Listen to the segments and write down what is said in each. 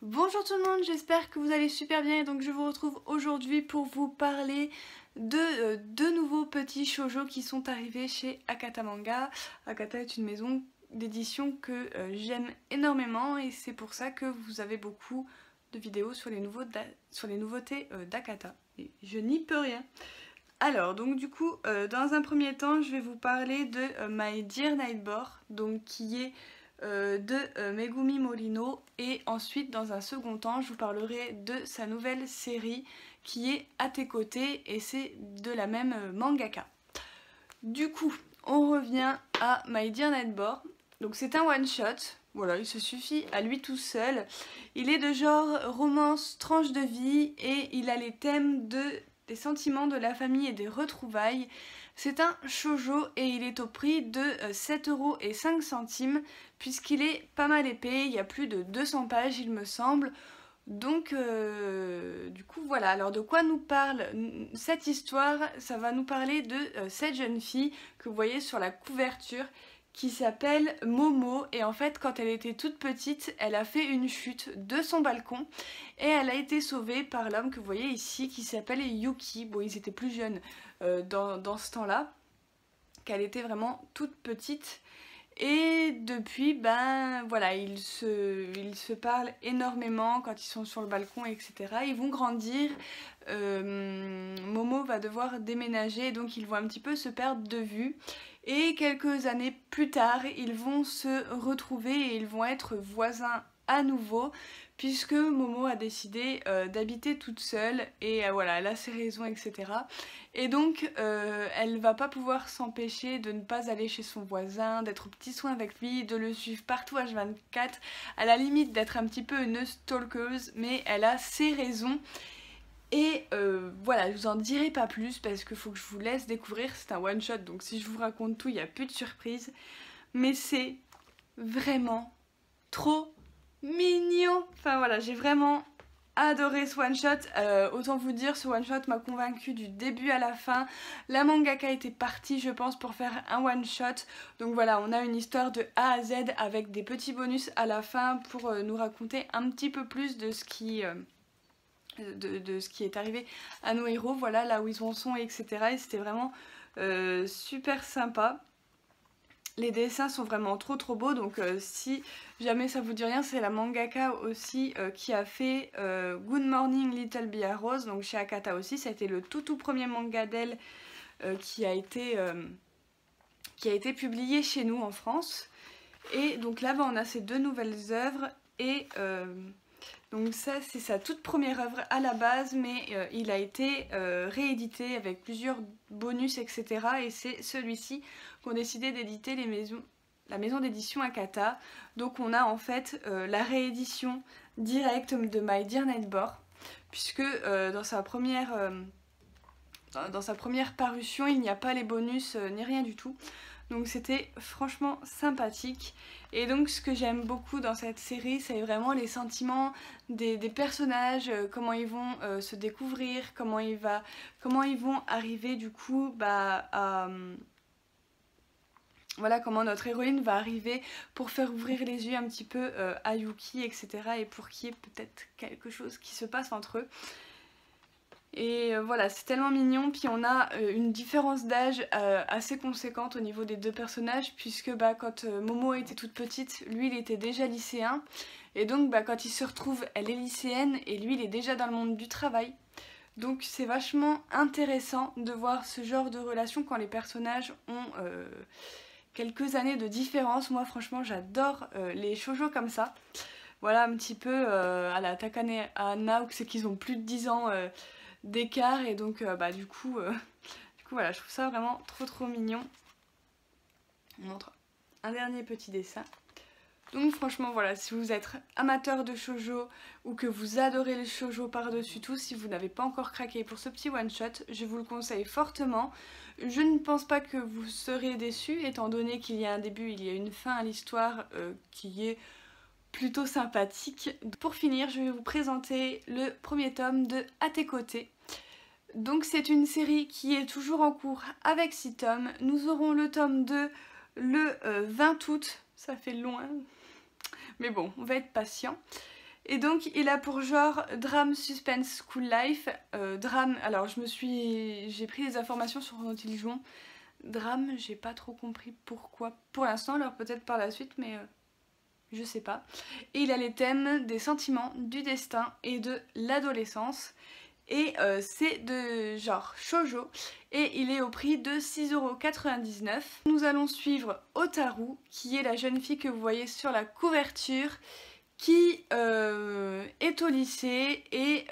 Bonjour tout le monde, j'espère que vous allez super bien et donc je vous retrouve aujourd'hui pour vous parler de deux nouveaux petits shoujo qui sont arrivés chez Akata Manga. Akata est une maison d'édition que j'aime énormément et c'est pour ça que vous avez beaucoup de vidéos sur les nouveautés d'Akata. Et je n'y peux rien. Alors, donc du coup, dans un premier temps, je vais vous parler de My Dear Nightbore, donc qui est de Megumi Morino, et ensuite dans un second temps je vous parlerai de sa nouvelle série qui est À tes côtés et c'est de la même mangaka. Du coup on revient à My Dear Nightbore, donc c'est un one shot, voilà, il se suffit à lui tout seul, il est de genre romance tranche de vie et il a les thèmes des sentiments de la famille et des retrouvailles. C'est un shoujo et il est au prix de 7,05 € puisqu'il est pas mal épais, il y a plus de 200 pages il me semble. Donc du coup voilà, alors de quoi nous parle cette histoire? Ça va nous parler de cette jeune fille que vous voyez sur la couverture qui s'appelle Momo, et en fait quand elle était toute petite elle a fait une chute de son balcon et elle a été sauvée par l'homme que vous voyez ici qui s'appelle Yuki. Bon, ils étaient plus jeunes dans ce temps-là, qu'elle était vraiment toute petite. Et depuis, ben voilà, ils se parlent énormément quand ils sont sur le balcon, etc. Ils vont grandir, Momo va devoir déménager, donc ils vont un petit peu se perdre de vue. Et quelques années plus tard, ils vont se retrouver et ils vont être voisins à nouveau, puisque Momo a décidé d'habiter toute seule et voilà, elle a ses raisons, etc. Et donc elle va pas pouvoir s'empêcher de ne pas aller chez son voisin, d'être au petit soin avec lui, de le suivre partout H24, à la limite d'être un petit peu une stalkeuse, mais elle a ses raisons. Et voilà, je vous en dirai pas plus parce qu'il faut que je vous laisse découvrir, c'est un one shot, donc si je vous raconte tout, il n'y a plus de surprise. Mais c'est vraiment trop mignon. Enfin voilà, j'ai vraiment adoré ce one shot. Autant vous dire, ce one shot m'a convaincu du début à la fin. La mangaka était partie, je pense, pour faire un one shot. Donc voilà, on a une histoire de A à Z avec des petits bonus à la fin pour nous raconter un petit peu plus de ce qui est arrivé à nos héros, voilà, là où ils en sont, etc. Et c'était vraiment super sympa. Les dessins sont vraiment trop beaux, donc si jamais ça vous dit rien, c'est la mangaka aussi qui a fait Good Morning Little Bee Rose, donc chez Akata aussi. Ça a été le tout premier manga d'elle qui a été publié chez nous en France. Et donc là on a ces deux nouvelles œuvres et donc ça c'est sa toute première œuvre à la base, mais il a été réédité avec plusieurs bonus, etc. Et c'est celui-ci qu'ont décidé d'éditer la maison d'édition Akata. Donc on a en fait la réédition directe de My Dear Nightbore, puisque dans sa première parution il n'y a pas les bonus ni rien du tout. Donc c'était franchement sympathique. Et donc ce que j'aime beaucoup dans cette série, c'est vraiment les sentiments des personnages, comment ils vont se découvrir, comment ils vont arriver du coup à... Voilà, comment notre héroïne va arriver pour faire ouvrir les yeux un petit peu à Yuki, etc. Et pour qu'il y ait peut-être quelque chose qui se passe entre eux. Et voilà, c'est tellement mignon. Puis on a une différence d'âge assez conséquente au niveau des deux personnages, puisque quand Momo était toute petite, lui il était déjà lycéen. Et donc quand ils se retrouvent, elle est lycéenne et lui il est déjà dans le monde du travail. Donc c'est vachement intéressant de voir ce genre de relation quand les personnages ont quelques années de différence. Moi franchement j'adore les shoujo comme ça. Voilà, un petit peu à la Takane Hana, où c'est qu'ils ont plus de 10 ans d'écart, et donc du coup voilà, je trouve ça vraiment trop mignon. On montre un dernier petit dessin. Donc franchement voilà, si vous êtes amateur de shoujo ou que vous adorez les shoujo par-dessus tout, si vous n'avez pas encore craqué pour ce petit one shot, je vous le conseille fortement. Je ne pense pas que vous serez déçus, étant donné qu'il y a un début, il y a une fin à l'histoire qui est plutôt sympathique. Pour finir, je vais vous présenter le premier tome de À tes côtés. Donc c'est une série qui est toujours en cours avec 6 tomes. Nous aurons le tome 2 le 20 août, ça fait loin, mais bon, on va être patient. Et donc il a pour genre drame, suspense, school life. Drame, alors j'ai pris des informations sur Naughty Jouons. Drame, j'ai pas trop compris pourquoi pour l'instant, alors peut-être par la suite, mais je sais pas. Et il a les thèmes des sentiments, du destin et de l'adolescence. Et c'est de genre shoujo et il est au prix de 6,99 €. Nous allons suivre Hotaru, qui est la jeune fille que vous voyez sur la couverture, qui est au lycée et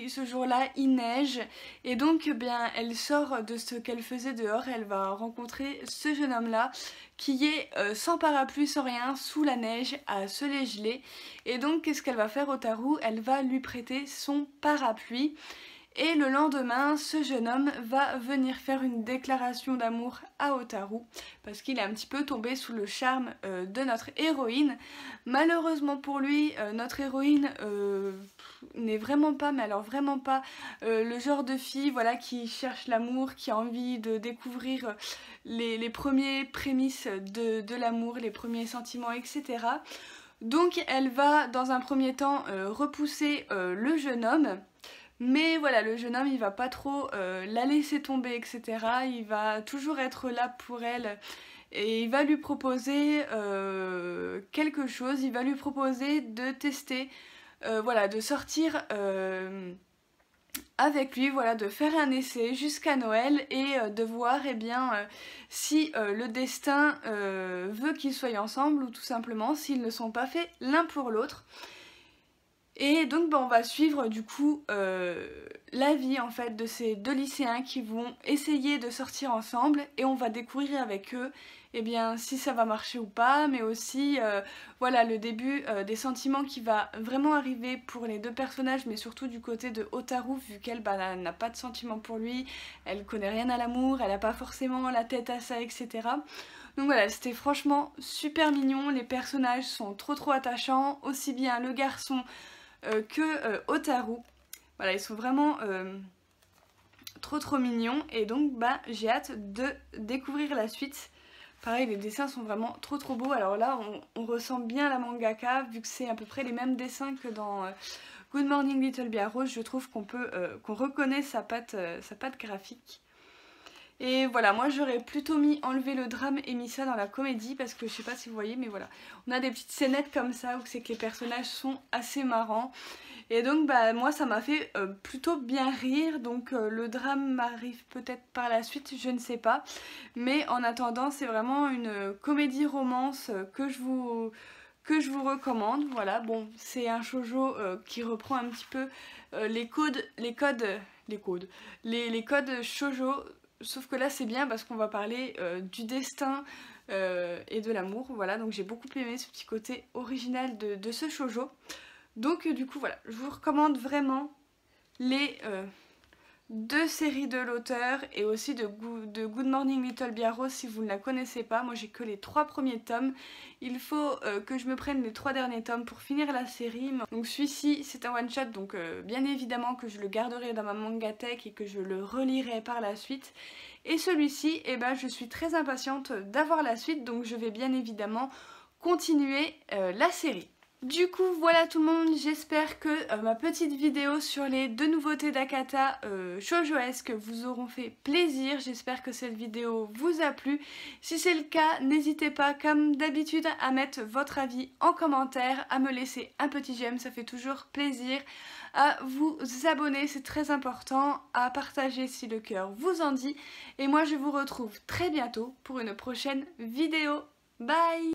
ce jour-là il neige et donc bien elle sort de ce qu'elle faisait dehors et elle va rencontrer ce jeune homme là qui est sans parapluie, sans rien, sous la neige, à se les geler. Et donc qu'est-ce qu'elle va faire, Hotaru? Elle va lui prêter son parapluie. Et le lendemain, ce jeune homme va venir faire une déclaration d'amour à Hotaru parce qu'il est un petit peu tombé sous le charme de notre héroïne. Malheureusement pour lui, notre héroïne n'est vraiment pas, mais alors vraiment pas, le genre de fille voilà, qui cherche l'amour, qui a envie de découvrir les premiers prémices de l'amour, les premiers sentiments, etc. Donc elle va dans un premier temps repousser le jeune homme. Mais voilà, le jeune homme il va pas trop la laisser tomber, etc. Il va toujours être là pour elle et il va lui proposer quelque chose. Il va lui proposer de tester, voilà, de sortir avec lui, voilà, de faire un essai jusqu'à Noël et de voir eh bien, si le destin veut qu'ils soient ensemble ou tout simplement s'ils ne sont pas faits l'un pour l'autre. Et donc on va suivre du coup la vie en fait de ces deux lycéens qui vont essayer de sortir ensemble et on va découvrir avec eux eh bien, si ça va marcher ou pas, mais aussi voilà, le début des sentiments qui va vraiment arriver pour les deux personnages, mais surtout du côté de Hotaru, vu qu'elle n'a pas de sentiments pour lui, elle connaît rien à l'amour, elle n'a pas forcément la tête à ça, etc. Donc voilà, c'était franchement super mignon, les personnages sont trop attachants, aussi bien le garçon que Hotaru. Voilà, ils sont vraiment trop mignons et donc bah j'ai hâte de découvrir la suite. Pareil, les dessins sont vraiment trop beaux. Alors là, on ressent bien la mangaka vu que c'est à peu près les mêmes dessins que dans Good Morning Little Biarros. Je trouve qu'on reconnaît sa patte graphique. Et voilà, moi j'aurais plutôt enlevé le drame et mis ça dans la comédie parce que je sais pas si vous voyez, mais voilà. On a des petites scénettes comme ça où c'est que les personnages sont assez marrants. Et donc bah moi ça m'a fait plutôt bien rire, donc le drame m'arrive peut-être par la suite, je ne sais pas. Mais en attendant c'est vraiment une comédie romance que je vous recommande. Voilà, bon c'est un shoujo qui reprend un petit peu les codes shoujo. Sauf que là c'est bien parce qu'on va parler du destin et de l'amour, voilà, donc j'ai beaucoup aimé ce petit côté original de ce shoujo. Donc du coup voilà, je vous recommande vraiment les deux séries de l'auteur et aussi de Good Morning Little Biarros si vous ne la connaissez pas. Moi j'ai que les 3 premiers tomes, il faut que je me prenne les 3 derniers tomes pour finir la série. Donc celui-ci c'est un one shot, donc bien évidemment que je le garderai dans ma mangatech et que je le relirai par la suite. Et celui-ci, eh ben, je suis très impatiente d'avoir la suite, donc je vais bien évidemment continuer la série. Du coup voilà tout le monde, j'espère que ma petite vidéo sur les deux nouveautés d'Akata shoujoesque vous auront fait plaisir. J'espère que cette vidéo vous a plu. Si c'est le cas, n'hésitez pas comme d'habitude à mettre votre avis en commentaire, à me laisser un petit j'aime, ça fait toujours plaisir, à vous abonner, c'est très important, à partager si le cœur vous en dit. Et moi je vous retrouve très bientôt pour une prochaine vidéo. Bye!